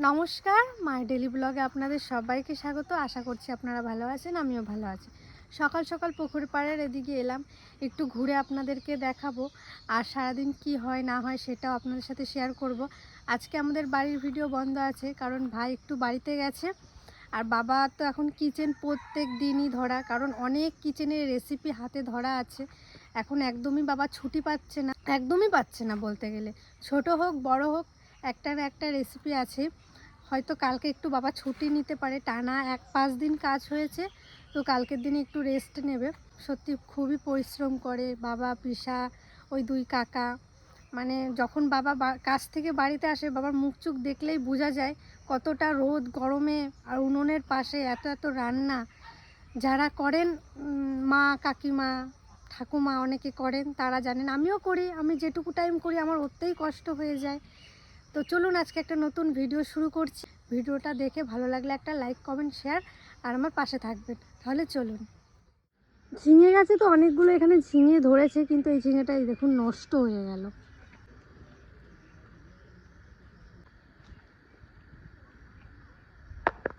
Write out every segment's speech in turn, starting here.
নমস্কার, মাই ডেলি ব্লগে আপনাদের সবাইকে স্বাগত। আশা করছি আপনারা ভালো আছেন, আমিও ভালো আছি। সকাল সকাল পুকুর পাড়ের এদিকে এলাম, একটু ঘুরে আপনাদেরকে দেখাবো আর সারাদিন কি হয় না হয় সেটাও আপনাদের সাথে শেয়ার করব। আজকে আমাদের বাড়ির ভিডিও বন্ধ আছে, কারণ ভাই একটু বাড়িতে গেছে আর বাবা তো এখন কিচেন প্রত্যেক দিনই ধরা, কারণ অনেক কিচেনের রেসিপি হাতে ধরা আছে। এখন একদমই বাবা ছুটি পাচ্ছে না, একদমই পাচ্ছে না বলতে গেলে। ছোট হোক বড় হোক, একটা না একটা রেসিপি আছে। হয়তো কালকে একটু বাবা ছুটি নিতে পারে, টানা 5 দিন কাজ হয়েছে, তো কালকের দিনে একটু রেস্ট নেবে। সত্যি খুবই পরিশ্রম করে বাবা, পিসা, ওই 2 কাকা। মানে যখন বাবা কাজ থেকে বাড়িতে আসে, বাবার মুখ চোখ দেখলেই বোঝা যায় কতটা রোদ গরমে আর উনুনের পাশে এত এত রান্না। যারা করেন মা, কাকিমা, ঠাকুমা অনেকে করেন, তারা জানেন। আমিও করি, আমি যেটুকু টাইম করি আমার ওতেই কষ্ট হয়ে যায়। তো চলুন আজকে একটা নতুন ভিডিও শুরু করছি। ভিডিওটা দেখে ভালো লাগলে একটা লাইক, কমেন্ট, শেয়ার আর আমার পাশে থাকবেন। তাহলে চলুন। ঝিঙে গাছে তো অনেকগুলো এখানে ঝিঙে ধরেছে, কিন্তু এই ঝিঙেটাই দেখুন নষ্ট হয়ে গেল।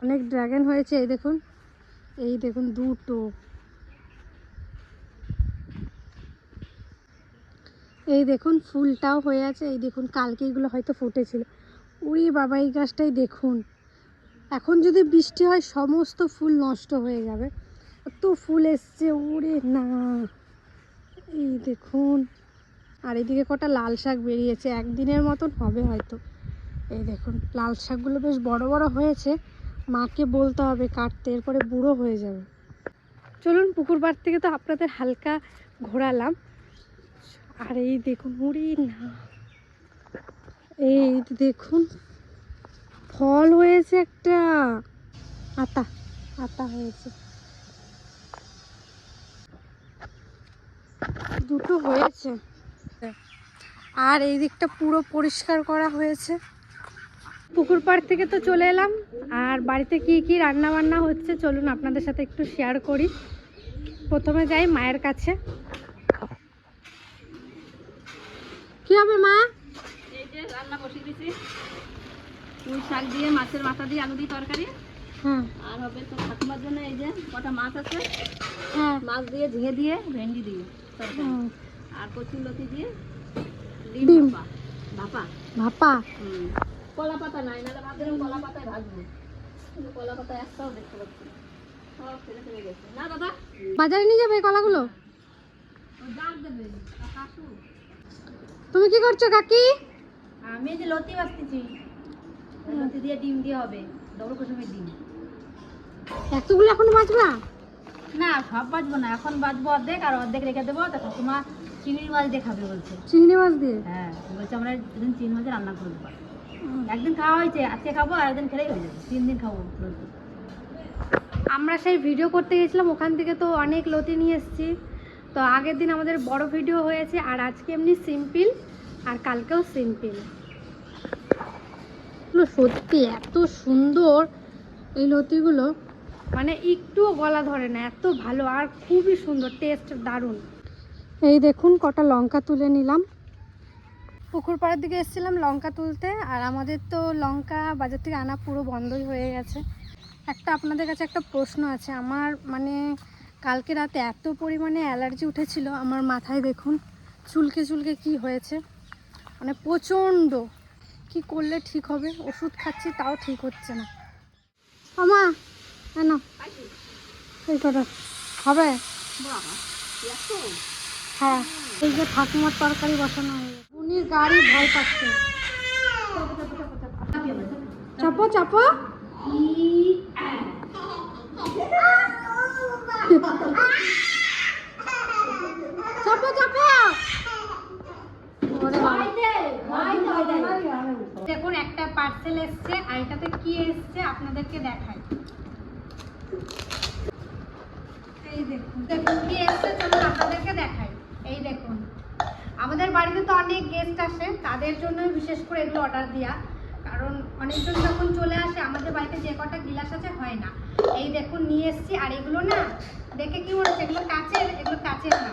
অনেক ড্রাগন হয়েছে, এই দেখুন দুটো। এই দেখুন ফুলটাও হয়ে আছে, এই দেখুন কালকে এগুলো হয়তো ফুটেছিল। ওই বাবা, এই গাছটাই দেখুন, এখন যদি বৃষ্টি হয় সমস্ত ফুল নষ্ট হয়ে যাবে। এত ফুল এসছে, ওরে না। এই দেখুন, আর এদিকে কটা লাল শাক বেরিয়েছে, একদিনের মতন হবে হয়তো। এই দেখুন লাল শাকগুলো বেশ বড় বড় হয়েছে, মাকে বলতে হবে কাটতে, এরপরে বুড়ো হয়ে যাবে। চলুন, পুকুর পাড় থেকে তো আপনাদের হালকা ঘোরালাম। আর এই দেখুন, ওরে না, এই দেখুন ফল হয়েছে একটা, আতা আতা হয়েছে, দুটো হয়েছে। আর এই দিকটা পুরো পরিষ্কার করা হয়েছে। পুকুর পাড় থেকে তো চলে এলাম, আর বাড়িতে কি কি রান্না বান্না হচ্ছে চলুন আপনাদের সাথে একটু শেয়ার করি। প্রথমে যাই মায়ের কাছে। কি হবে মা? এই যে রান্না বসিয়ে দিয়েছি, পুঁই শাক দিয়ে, মাছের মাথা দিয়ে, আলু দিয়ে তরকারি। হ্যাঁ আর হবে তো ঠাকুমার জন্য এই যে কটা মাছ আছে, হ্যাঁ, মাছ দিয়ে, ঝিঙে দিয়ে, ভেন্ডি দিয়ে তরকারি। আর কচুর লতি দিয়ে ডিম ডিম ভাপা। ভাপা। কলা পাতা নাই, নাহলে ভাবছিলাম কলা পাতায় ভাজবো, কিন্তু কলা পাতা একটাও দেখতে পাচ্ছি না, সব ফেলে ফেলে গেছে। না দাদা, বাজারে নিয়ে যাবে কলাগুলো? ওই ডাক দেবে কাকু। তুমি কি করছো কাকি? আমি এই যে লতি বাছতেছি, লতি দিয়ে ডিম দিয়ে হবে, ডবল কুসুমের ডিম। এতগুলো এখন বাজবা? না, সব বাজবো না, এখন বাজবো অর্ধেক, আর অর্ধেক রেখে দেবো। তা ঠাকুমা চিংড়ি মাছ দিয়ে খাবে বলছে। চিংড়ি মাছ দিয়ে? হ্যাঁ, বলছে আমরা একদিন চিংড়ি মাছ রান্না করে দেবো। একদিন খাওয়া হয়েছে, আজকে খাবো, আর একদিন খেলেই হয়ে যাবে, 3 দিন খাবো লতি। আমরা সেই ভিডিও করতে গেছিলাম, ওখান থেকে তো অনেক লতি নিয়ে এসেছি। তো আগের দিন আমাদের বড় ভিডিও হয়েছে, আর আজকে এমনি সিম্পল, আর কালকেও সিম্পল। সত্যি এত সুন্দর এই লতিগুলো, মানে একটুও গলা ধরে না, এত ভালো আর খুবই সুন্দর, টেস্ট দারুণ। এই দেখুন কটা লঙ্কা তুলে নিলাম। পুকুর পাড়ের দিকে এসেছিলাম লঙ্কা তুলতে, আর আমাদের তো লঙ্কা বাজার থেকে আনা পুরো বন্ধই হয়ে গেছে। আপনাদের কাছে একটা প্রশ্ন আছে। আমার মানে কালকে রাতে এত পরিমাণে অ্যালার্জি উঠেছিল আমার মাথায়, দেখুন চুলকে চুলকে কি হয়েছে, মানে প্রচণ্ড। কি করলে ঠিক হবে? ওষুধ খাচ্ছি তাও ঠিক হচ্ছে না। আমা কেন এই কটা হবে? হ্যাঁ, এই যে ঠাকুমার তরকারি বসানো হয়ে গেছে, উনি গাড়ি ভয় পাচ্ছে। চাপো চাপো। চাপো চাপো। দেখুন একটা পার্সেল এসছে, আর এটাতে কি এসছে আপনাদেরকে দেখাই। এই দেখুন দেখুন কি এসছে, চলুন আপনাদেরকে দেখাই। এই দেখুন, আমাদের বাড়িতে তো অনেক গেস্ট আসে, তাদের জন্য বিশেষ করে এগুলো অর্ডার দেওয়া, কারণ অনেকজন যখন চলে আসে আমাদের বাড়িতে যে কটা গিলাস আছে হয় না। এই দেখুন নিয়ে এসছি, আর এগুলো না দেখে কি মনে হচ্ছে এগুলো কাচের, এগুলো কাচের না।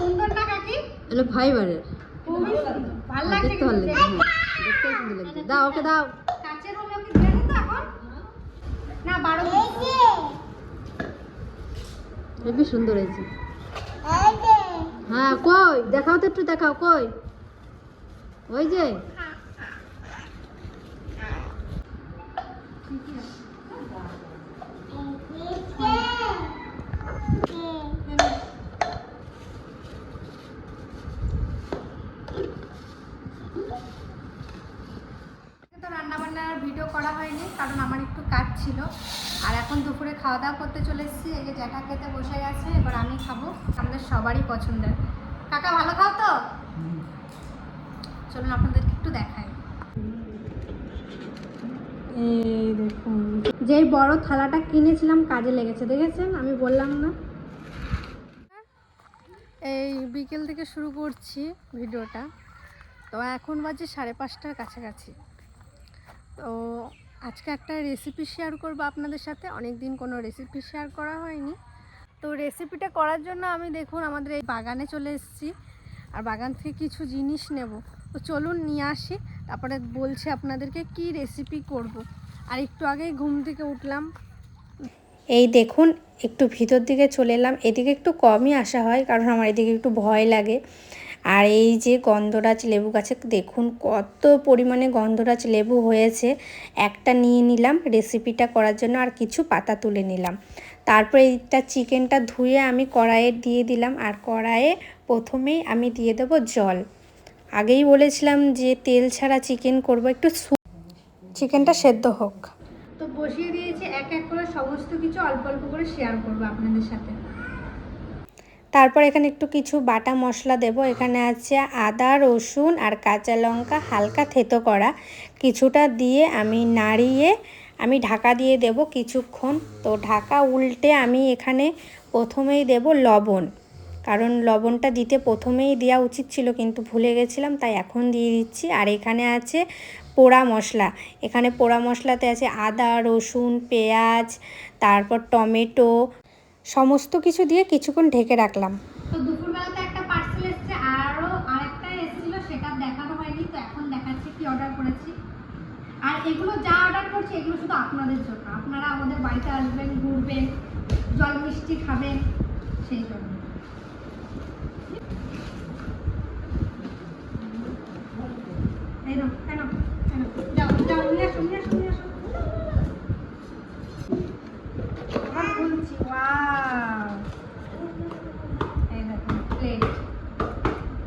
সুন্দর না কাকি? এগুলো ফাইবারের, খুবই সুন্দর, ভালো লাগছে কিন্তু। দেখতে সুন্দর লাগছে। দাও ওকে দাও। কাচের হলে ওকে দিয়ে দিত এখন না 12 হেবি সুন্দর হয়েছে। হ্যাঁ কই দেখাও তো, একটু দেখাও কই। ওই যে তো রান্নাবান্নার ভিডিও করা হয়নি কারণ আমার একটু কাজ ছিল। আর এখন দুপুরে খাওয়া দাওয়া করতে চলে এসেছি। এই যে জ্যাঠা খেতে বসে গেছে, এবার আমি খাবো। আমাদের সবারই পছন্দের। কাকা ভালো খাও তো? চলুন আপনাদেরকে একটু দেখাই। এই দেখুন, যেই বড় থালাটা কিনেছিলাম কাজে লেগেছে, দেখেছেন? আমি বললাম না। এই বিকেল থেকে শুরু করছি ভিডিওটা। তো এখন বাজে 5:30টার কাছাকাছি। তো আজকে একটা রেসিপি শেয়ার করব আপনাদের সাথে। অনেক দিন কোনো রেসিপি শেয়ার করা হয়নি। তো রেসিপিটা করার জন্য আমি দেখুন আমাদের এই বাগানে চলে এসেছি। আর বাগান থেকে কিছু জিনিস নেব। তো চলুন নিয়ে আসি, তারপরে বলছি আপনাদেরকে কি রেসিপি করব। আর একটু আগেই ঘুম থেকে উঠলাম। এই দেখুন একটু ভিতর দিকে চলে এলাম। এদিকে একটু কমই আসা হয় কারণ আমার এদিকে একটু ভয় লাগে। আর এই যে গন্ধরাজ লেবু গাছে দেখুন কত পরিমাণে গন্ধরাজ লেবু হয়েছে। একটা নিয়ে নিলাম রেসিপিটা করার জন্য, আর কিছু পাতা তুলে নিলাম। তারপরে এইটা চিকেনটা ধুয়ে আমি কড়াইয়ে দিয়ে দিলাম। আর কড়াইয়ে প্রথমেই আমি দিয়ে দেবো জল। আগেই বলেছিলাম যে তেল ছাড়া চিকেন করব, একটু চিকেনটা সেদ্ধ হোক। তো বসিয়ে দিয়েছি, এক এক করে সমস্ত কিছু অল্প অল্প করে শেয়ার করবো আপনাদের সাথে। তারপর এখানে একটু কিছু বাটা মশলা দেব। এখানে আছে আদা, রসুন আর কাঁচা লঙ্কা হালকা থেতো করা। কিছুটা দিয়ে আমি নাড়িয়ে আমি ঢাকা দিয়ে দেব কিছুক্ষণ। তো ঢাকা উল্টে আমি এখানে প্রথমেই দেব লবণ, কারণ লবণটা দিতে প্রথমেই দেওয়া উচিত ছিল কিন্তু ভুলে গেছিলাম, তাই এখন দিয়ে দিচ্ছি। আর এখানে আছে পোড়া মশলা। এখানে পোড়া মশলাতে আছে আদা, রসুন, পেঁয়াজ, তারপর টমেটো, সমস্ত কিছু দিয়ে কিছুক্ষণ ঢেকে রাখলাম। তো দুপুরবেলাতে একটা পার্সেল এসেছে, আরও আরেকটা এসেছিলো, সেটা দেখানো হয়নি। তো এখন দেখাচ্ছি কি অর্ডার করেছি। আর এগুলো যা অর্ডার করছি এগুলো শুধু আপনাদের জন্য। আপনারা আমাদের বাড়িতে আসবেন, ঘুরবেন, জল মিষ্টি খাবেন, সেই জন্য। এই নাও, কেন যাও যাও, নিয়ে আসো নিয়ে আসো নিয়ে আসো। আবার বলছি, ওয়াও, এই দেখুন প্লেট।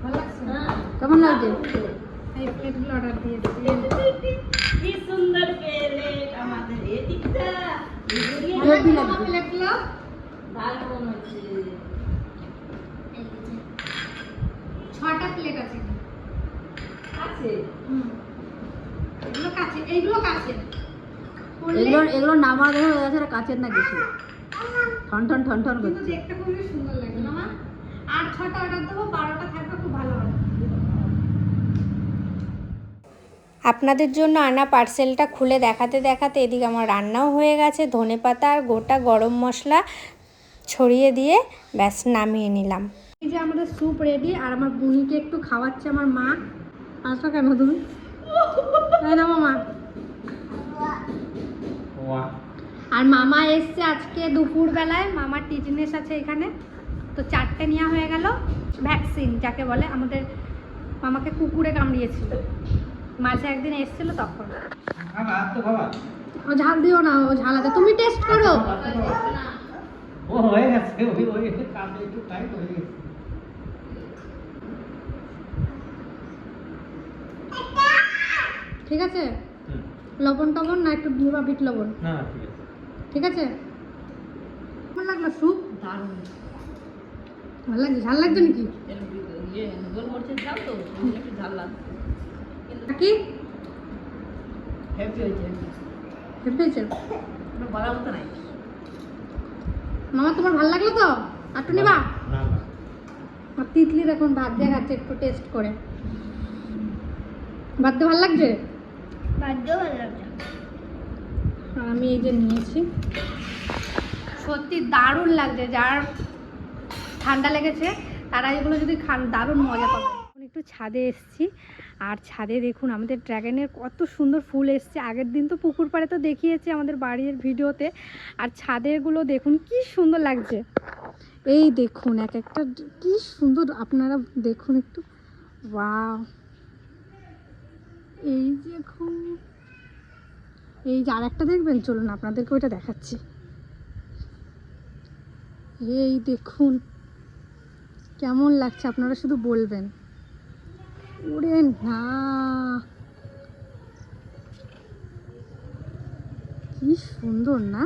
ভালো লাগছে? কেমন লাগছে? এই প্লেটগুলো অর্ডার দিয়েছি। কি সুন্দর প্লেট আমাদের এদিকটা। হেভি লাগছে প্লেটগুলো। দারুণ হচ্ছে। 6টা প্লেট আছে। আছে এগুলো কাছে, এইগুলো কাছে। এগুলো নামা দেখো হয়ে গেছে, কাচের না কিছু ঠন ঠন ঠন ঠন কিন্তু করছে। দেখতে খুবই সুন্দর লাগে না মা? আর 6টা অর্ডার দেবো, 12টা থাকবে, খুব ভালো হবে। আপনাদের জন্য আনা পার্সেলটা খুলে দেখাতে দেখাতে এদিকে আমার রান্নাও হয়ে গেছে। ধনেপাতা আর গোটা গরম মশলা ছড়িয়ে দিয়ে ব্যাস নামিয়ে নিলাম। এই যে আমাদের স্যুপ রেডি। আর আমার বুনিকে একটু খাওয়াচ্ছে আমার মা। আসো কেন তুমি? তাই না মামা? আর মামা এসছে আজকে দুপুরবেলায়। মামার টিটিনেস আছে এখানে। তো 4টে নেওয়া হয়ে গেল। ভ্যাকসিন যাকে বলে। আমাদের মামাকে কুকুরে কামড়িয়েছিল, মাঝে একদিন এসেছিল তখন। ও ঝাল দিও না, ও ঝাল আছে। তুমি টেস্ট করো। ও হয়ে গেছে, ওই কাজে একটু টাইট হয়ে গেছে। ঠিক আছে? লবণ টবণ না একটু দিবা, বিট লবণ? না ঠিক আছে। ঠিক আছে? কেমন লাগলো স্যুপ? দারুণ। ভালো লাগছে? ঝাল লাগছে নাকি? গোল মরিচের ঝাল তো একটু ঝাল লাগছে। কি হ্যাপি হয়েছে। হয়েছে? বলার মতো নাই। মামা তোমার ভালো লাগলো তো? একটু নিবা? না না আর তিতলি দেখুন ভাত দিয়ে খাচ্ছে, একটু টেস্ট করে। ভাত দিয়ে ভালো লাগছে? আর আমি এই যে নিয়েছি, সত্যি দারুণ লাগছে। যার ঠান্ডা লেগেছে তারা এগুলো যদি খান দারুণ মজা পাবে। একটু ছাদে এসেছি, আর ছাদে দেখুন আমাদের ড্রাগনের কত সুন্দর ফুল এসছে। আগের দিন তো পুকুর পাড়ে তো দেখিয়েছি আমাদের বাড়ির ভিডিওতে, আর ছাদেরগুলো দেখুন কি সুন্দর লাগছে। এই দেখুন এক একটা কি সুন্দর, আপনারা দেখুন একটু, ওয়াও। এই দেখুন, এই যে আর একটা দেখবেন, চলুন আপনাদেরকে ওইটা দেখাচ্ছি। এই দেখুন কেমন লাগছে, আপনারা শুধু বলবেন। ওরে না, কি সুন্দর না?